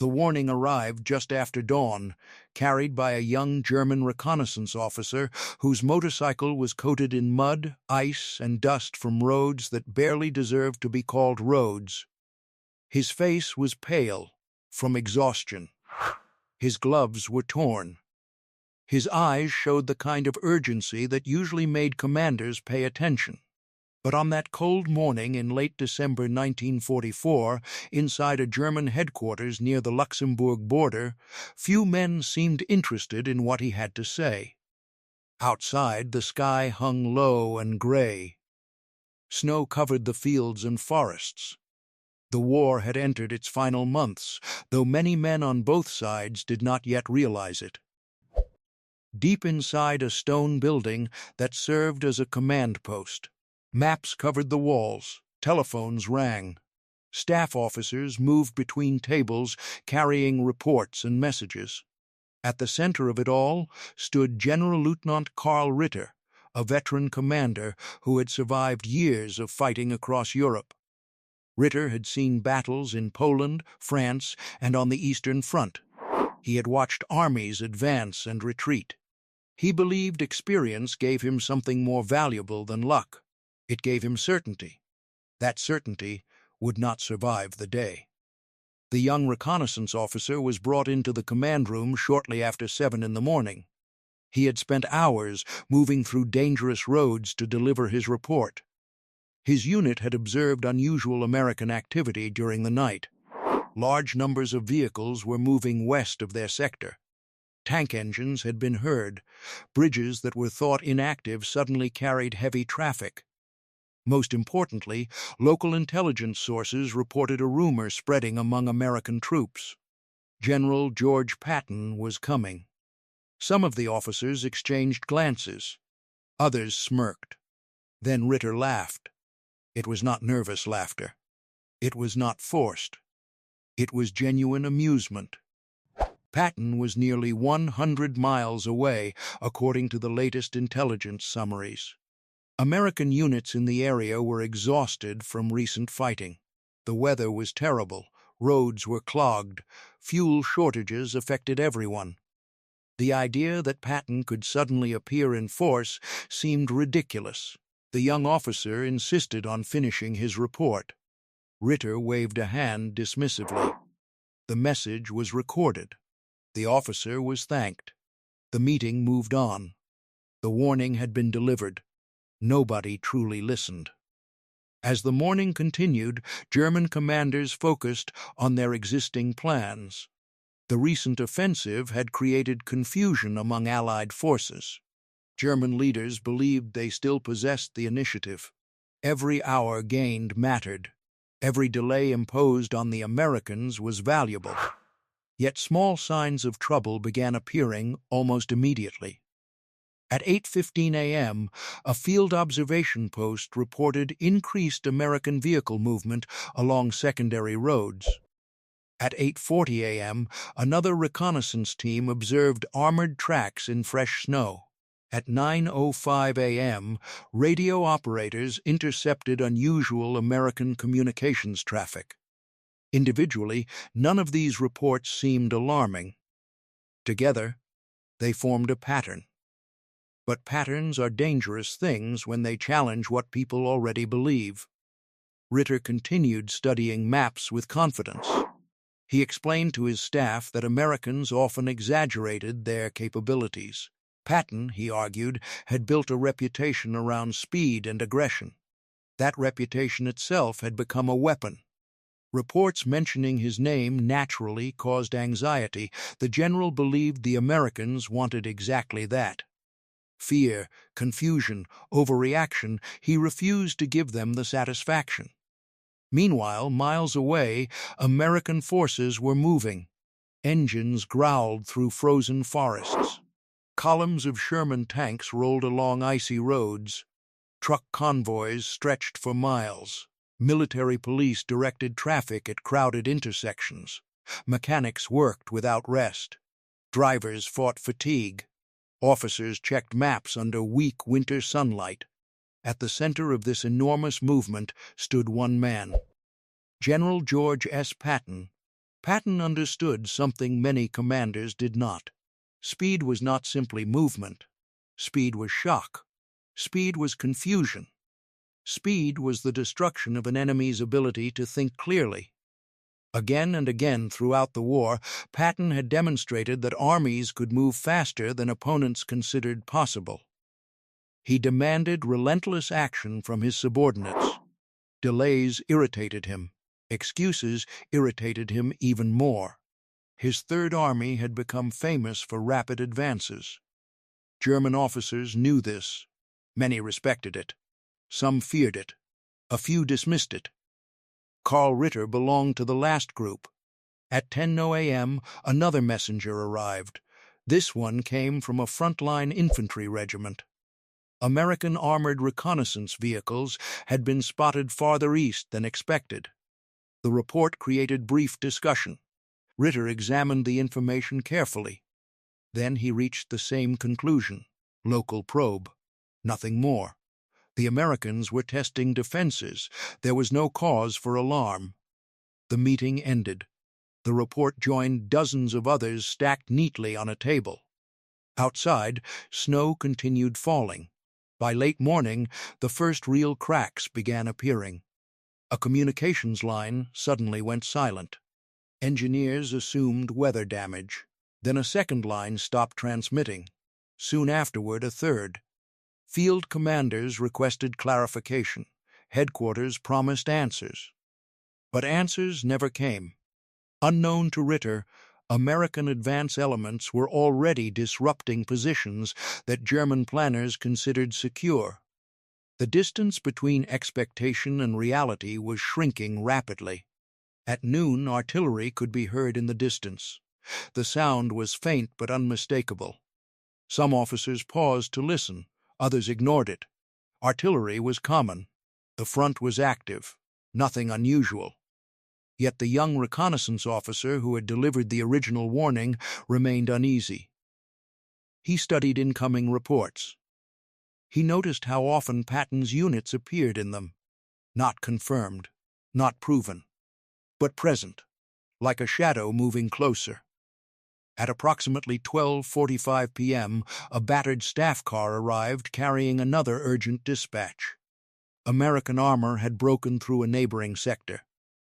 The warning arrived just after dawn, carried by a young German reconnaissance officer whose motorcycle was coated in mud, ice, and dust from roads that barely deserved to be called roads. His face was pale from exhaustion. His gloves were torn. His eyes showed the kind of urgency that usually made commanders pay attention. But on that cold morning in late December 1944, inside a German headquarters near the Luxembourg border, few men seemed interested in what he had to say. Outside, the sky hung low and gray. Snow covered the fields and forests. The war had entered its final months, though many men on both sides did not yet realize it. Deep inside a stone building that served as a command post, maps covered the walls, telephones rang. Staff officers moved between tables, carrying reports and messages. At the center of it all stood General-Lieutenant Karl Ritter, a veteran commander who had survived years of fighting across Europe. Ritter had seen battles in Poland, France, and on the Eastern Front. He had watched armies advance and retreat. He believed experience gave him something more valuable than luck. It gave him certainty. That certainty would not survive the day. The young reconnaissance officer was brought into the command room shortly after 7 in the morning. He had spent hours moving through dangerous roads to deliver his report. His unit had observed unusual American activity during the night. Large numbers of vehicles were moving west of their sector. Tank engines had been heard. Bridges that were thought inactive suddenly carried heavy traffic. Most importantly, local intelligence sources reported a rumor spreading among American troops. General George Patton was coming. Some of the officers exchanged glances. Others smirked. Then Ritter laughed. It was not nervous laughter. It was not forced. It was genuine amusement. Patton was nearly 100 miles away, according to the latest intelligence summaries. American units in the area were exhausted from recent fighting. The weather was terrible. Roads were clogged. Fuel shortages affected everyone. The idea that Patton could suddenly appear in force seemed ridiculous. The young officer insisted on finishing his report. Ritter waved a hand dismissively. The message was recorded. The officer was thanked. The meeting moved on. The warning had been delivered. Nobody truly listened. As the morning continued, German commanders focused on their existing plans. The recent offensive had created confusion among Allied forces. German leaders believed they still possessed the initiative. Every hour gained mattered. Every delay imposed on the Americans was valuable. Yet small signs of trouble began appearing almost immediately. At 8:15 a.m., a field observation post reported increased American vehicle movement along secondary roads. At 8:40 a.m., another reconnaissance team observed armored tracks in fresh snow. At 9:05 a.m., radio operators intercepted unusual American communications traffic. Individually, none of these reports seemed alarming. Together, they formed a pattern. But patterns are dangerous things when they challenge what people already believe. Ritter continued studying maps with confidence. He explained to his staff that Americans often exaggerated their capabilities. Patton, he argued, had built a reputation around speed and aggression. That reputation itself had become a weapon. Reports mentioning his name naturally caused anxiety. The general believed the Americans wanted exactly that. Fear, confusion, overreaction, he refused to give them the satisfaction. Meanwhile, miles away, American forces were moving. Engines growled through frozen forests. Columns of Sherman tanks rolled along icy roads. Truck convoys stretched for miles. Military police directed traffic at crowded intersections. Mechanics worked without rest. Drivers fought fatigue. Officers checked maps under weak winter sunlight. At the center of this enormous movement stood one man. General George S. Patton, Patton understood something many commanders did not. Speed was not simply movement. Speed was shock. Speed was confusion. Speed was the destruction of an enemy's ability to think clearly. Again and again throughout the war, Patton had demonstrated that armies could move faster than opponents considered possible. He demanded relentless action from his subordinates. Delays irritated him. Excuses irritated him even more. His Third Army had become famous for rapid advances. German officers knew this. Many respected it. Some feared it. A few dismissed it. Karl Ritter belonged to the last group. At 10:00 a.m., another messenger arrived. This one came from a frontline infantry regiment. American armored reconnaissance vehicles had been spotted farther east than expected. The report created brief discussion. Ritter examined the information carefully. Then he reached the same conclusion. Local probe. Nothing more. The Americans were testing defenses. There was no cause for alarm. The meeting ended. The report joined dozens of others stacked neatly on a table. Outside, snow continued falling. By late morning, the first real cracks began appearing. A communications line suddenly went silent. Engineers assumed weather damage. Then a second line stopped transmitting. Soon afterward, a third. Field commanders requested clarification. Headquarters promised answers. But answers never came. Unknown to Ritter, American advance elements were already disrupting positions that German planners considered secure. The distance between expectation and reality was shrinking rapidly. At noon, artillery could be heard in the distance. The sound was faint but unmistakable. Some officers paused to listen. Others ignored it. Artillery was common. The front was active. Nothing unusual. Yet the young reconnaissance officer who had delivered the original warning remained uneasy. He studied incoming reports. He noticed how often Patton's units appeared in them. Not confirmed, not proven, but present, like a shadow moving closer. At approximately 12:45 p.m., a battered staff car arrived carrying another urgent dispatch. American armor had broken through a neighboring sector.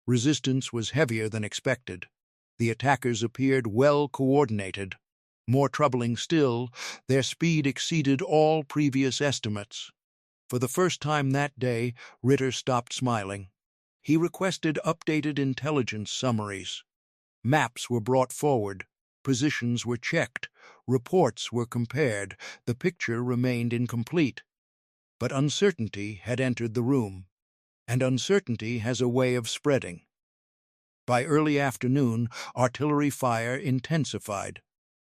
Resistance was heavier than expected. The attackers appeared well coordinated. More troubling still, their speed exceeded all previous estimates. For the first time that day, Ritter stopped smiling. He requested updated intelligence summaries. Maps were brought forward. Positions were checked. Reports were compared. The picture remained incomplete. But uncertainty had entered the room. And uncertainty has a way of spreading. By early afternoon, artillery fire intensified.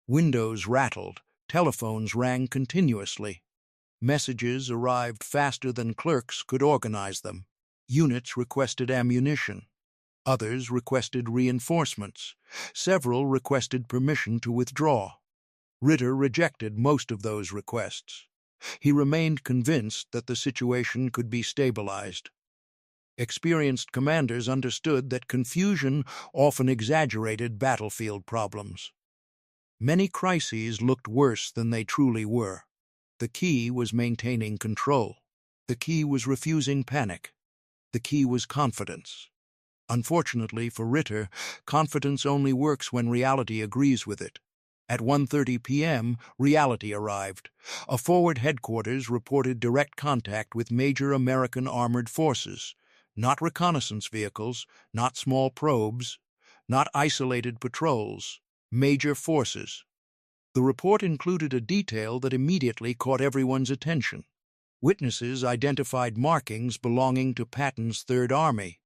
Windows rattled. Telephones rang continuously. Messages arrived faster than clerks could organize them. Units requested ammunition. Others requested reinforcements. Several requested permission to withdraw. Ritter rejected most of those requests. He remained convinced that the situation could be stabilized. Experienced commanders understood that confusion often exaggerated battlefield problems. Many crises looked worse than they truly were. The key was maintaining control. The key was refusing panic. The key was confidence. Unfortunately for Ritter, confidence only works when reality agrees with it. At 1:30 p.m., reality arrived. A forward headquarters reported direct contact with major American armored forces. Not reconnaissance vehicles, not small probes, not isolated patrols. Major forces. The report included a detail that immediately caught everyone's attention. Witnesses identified markings belonging to Patton's Third Army.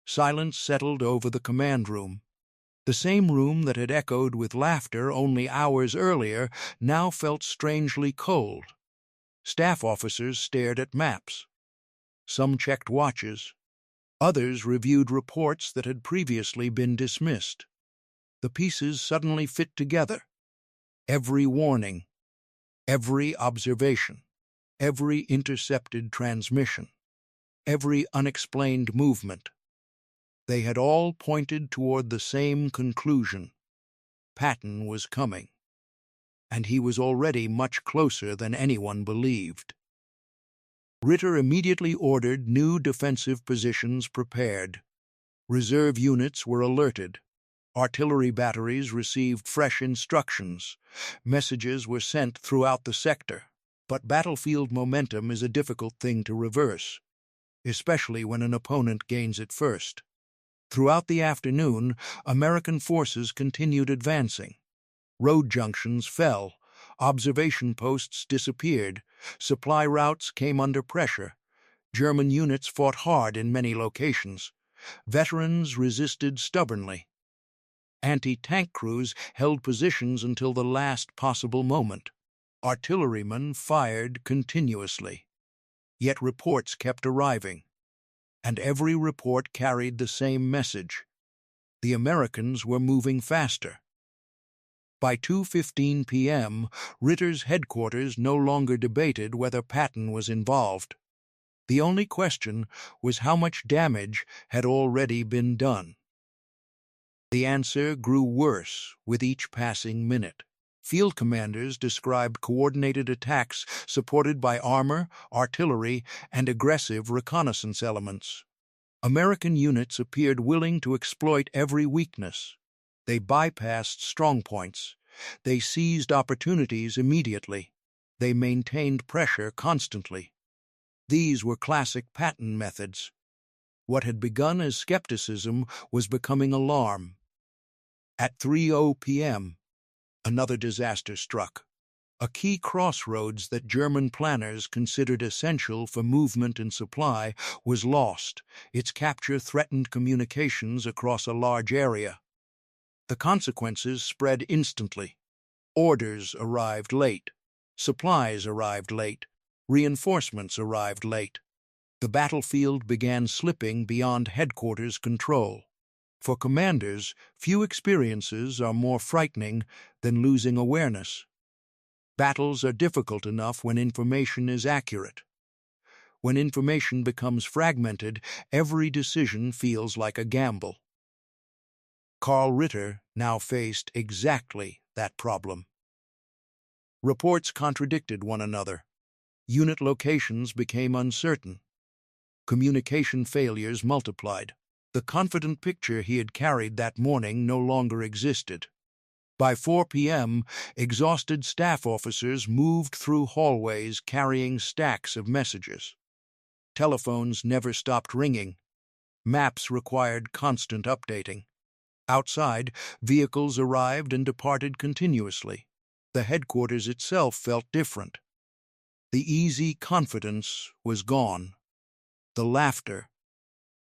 Silence settled over the command room. The same room that had echoed with laughter only hours earlier now felt strangely cold. Staff officers stared at maps. Some checked watches. Others reviewed reports that had previously been dismissed. The pieces suddenly fit together. Every warning, every observation, every intercepted transmission, every unexplained movement. They had all pointed toward the same conclusion. Patton was coming, and he was already much closer than anyone believed. Ritter immediately ordered new defensive positions prepared. Reserve units were alerted. Artillery batteries received fresh instructions. Messages were sent throughout the sector. But battlefield momentum is a difficult thing to reverse, especially when an opponent gains it first. Throughout the afternoon, American forces continued advancing. Road junctions fell, observation posts disappeared, supply routes came under pressure. German units fought hard in many locations. Veterans resisted stubbornly. Anti-tank crews held positions until the last possible moment. Artillerymen fired continuously. Yet reports kept arriving, and every report carried the same message. The Americans were moving faster. By 2:15 p.m., Ritter's headquarters no longer debated whether Patton was involved. The only question was how much damage had already been done. The answer grew worse with each passing minute. Field commanders described coordinated attacks supported by armor, artillery, and aggressive reconnaissance elements. American units appeared willing to exploit every weakness. They bypassed strongpoints. They seized opportunities immediately. They maintained pressure constantly. These were classic Patton methods. What had begun as skepticism was becoming alarm. At 3:00 p.m., another disaster struck. A key crossroads that German planners considered essential for movement and supply was lost. Its capture threatened communications across a large area. The consequences spread instantly. Orders arrived late. Supplies arrived late. Reinforcements arrived late. The battlefield began slipping beyond headquarters control. For commanders, few experiences are more frightening than losing awareness. Battles are difficult enough when information is accurate. When information becomes fragmented, every decision feels like a gamble. Karl Ritter now faced exactly that problem. Reports contradicted one another. Unit locations became uncertain. Communication failures multiplied. The confident picture he had carried that morning no longer existed. By 4 p.m., exhausted staff officers moved through hallways carrying stacks of messages. Telephones never stopped ringing. Maps required constant updating. Outside, vehicles arrived and departed continuously. The headquarters itself felt different. The easy confidence was gone. The laughter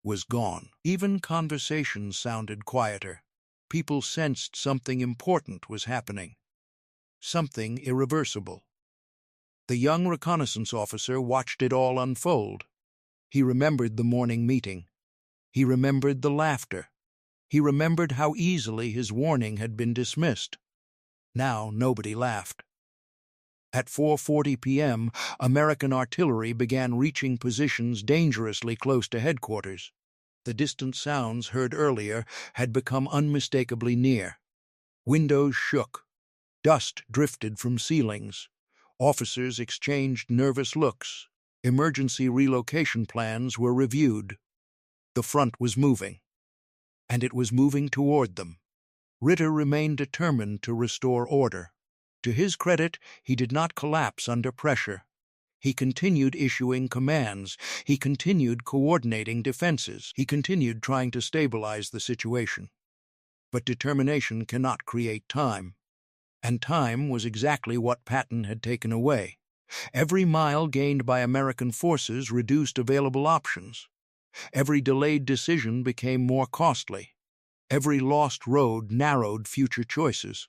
was gone. Even conversations sounded quieter. People sensed something important was happening. Something irreversible. The young reconnaissance officer watched it all unfold. He remembered the morning meeting. He remembered the laughter. He remembered how easily his warning had been dismissed. Now nobody laughed. At 4:40 p.m., American artillery began reaching positions dangerously close to headquarters. The distant sounds heard earlier had become unmistakably near. Windows shook. Dust drifted from ceilings. Officers exchanged nervous looks. Emergency relocation plans were reviewed. The front was moving, and it was moving toward them. Ritter remained determined to restore order. To his credit, he did not collapse under pressure. He continued issuing commands. He continued coordinating defenses. He continued trying to stabilize the situation. But determination cannot create time. And time was exactly what Patton had taken away. Every mile gained by American forces reduced available options. Every delayed decision became more costly. Every lost road narrowed future choices.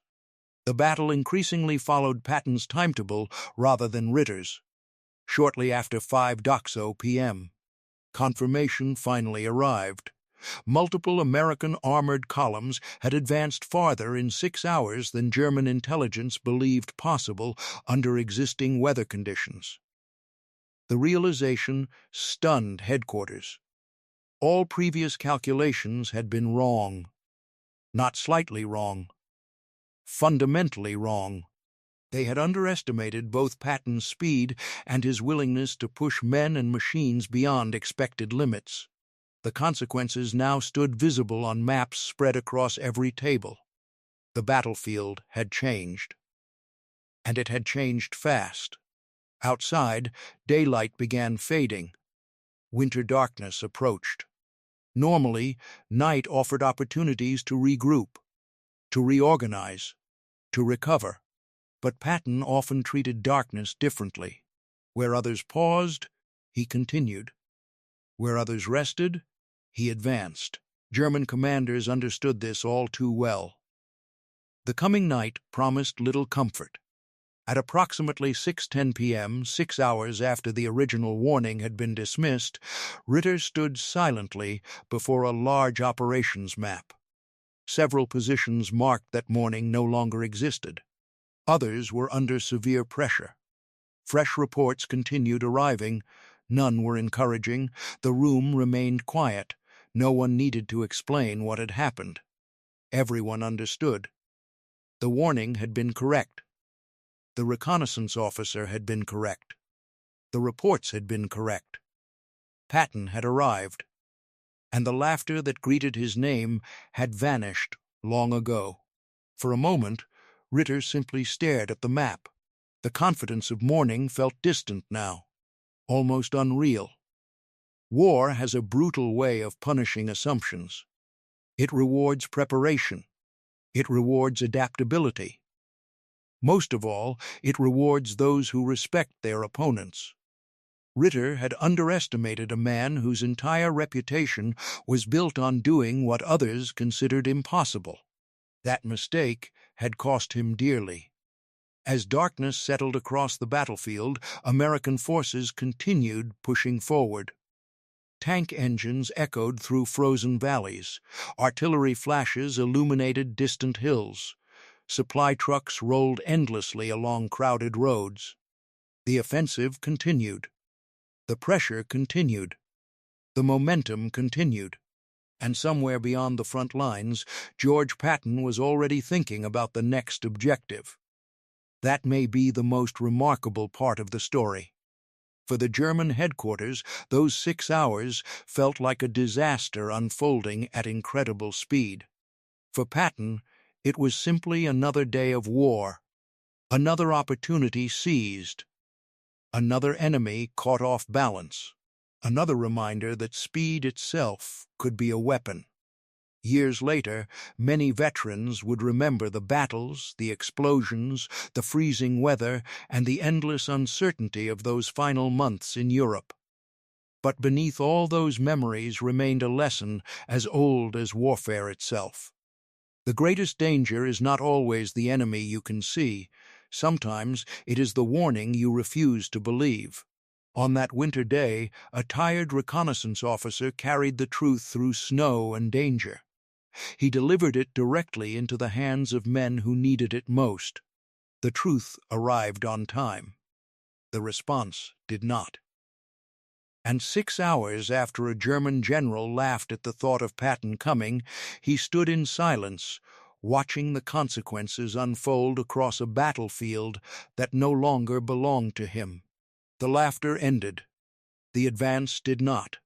The battle increasingly followed Patton's timetable rather than Ritter's. Shortly after 5:00 p.m., confirmation finally arrived. Multiple American armored columns had advanced farther in 6 hours than German intelligence believed possible under existing weather conditions. The realization stunned headquarters. All previous calculations had been wrong. Not slightly wrong. Fundamentally wrong. They had underestimated both Patton's speed and his willingness to push men and machines beyond expected limits. The consequences now stood visible on maps spread across every table. The battlefield had changed. And it had changed fast. Outside, daylight began fading. Winter darkness approached. Normally, night offered opportunities to regroup, to reorganize, to recover. But Patton often treated darkness differently. Where others paused, he continued. Where others rested, he advanced. German commanders understood this all too well. The coming night promised little comfort. At approximately 6:10 p.m., 6 hours after the original warning had been dismissed, Ritter stood silently before a large operations map. Several positions marked that morning no longer existed. Others were under severe pressure. Fresh reports continued arriving. None were encouraging. The room remained quiet. No one needed to explain what had happened. Everyone understood. The warning had been correct. The reconnaissance officer had been correct. The reports had been correct. Patton had arrived. And the laughter that greeted his name had vanished long ago. For a moment, Ritter simply stared at the map. The confidence of morning felt distant now, almost unreal. War has a brutal way of punishing assumptions. It rewards preparation. It rewards adaptability. Most of all, it rewards those who respect their opponents. Ritter had underestimated a man whose entire reputation was built on doing what others considered impossible. That mistake had cost him dearly. As darkness settled across the battlefield, American forces continued pushing forward. Tank engines echoed through frozen valleys. Artillery flashes illuminated distant hills. Supply trucks rolled endlessly along crowded roads. The offensive continued. The pressure continued. The momentum continued. And somewhere beyond the front lines, George Patton was already thinking about the next objective. That may be the most remarkable part of the story. For the German headquarters, those 6 hours felt like a disaster unfolding at incredible speed. For Patton, it was simply another day of war, another opportunity seized, another enemy caught off balance, another reminder that speed itself could be a weapon. Years later, many veterans would remember the battles, the explosions, the freezing weather, and the endless uncertainty of those final months in Europe. But beneath all those memories remained a lesson as old as warfare itself. The greatest danger is not always the enemy you can see. Sometimes it is the warning you refuse to believe. On that winter day, a tired reconnaissance officer carried the truth through snow and danger. He delivered it directly into the hands of men who needed it most. The truth arrived on time. The response did not. And 6 hours after a German general laughed at the thought of Patton coming, he stood in silence, watching the consequences unfold across a battlefield that no longer belonged to him. The laughter ended. The advance did not.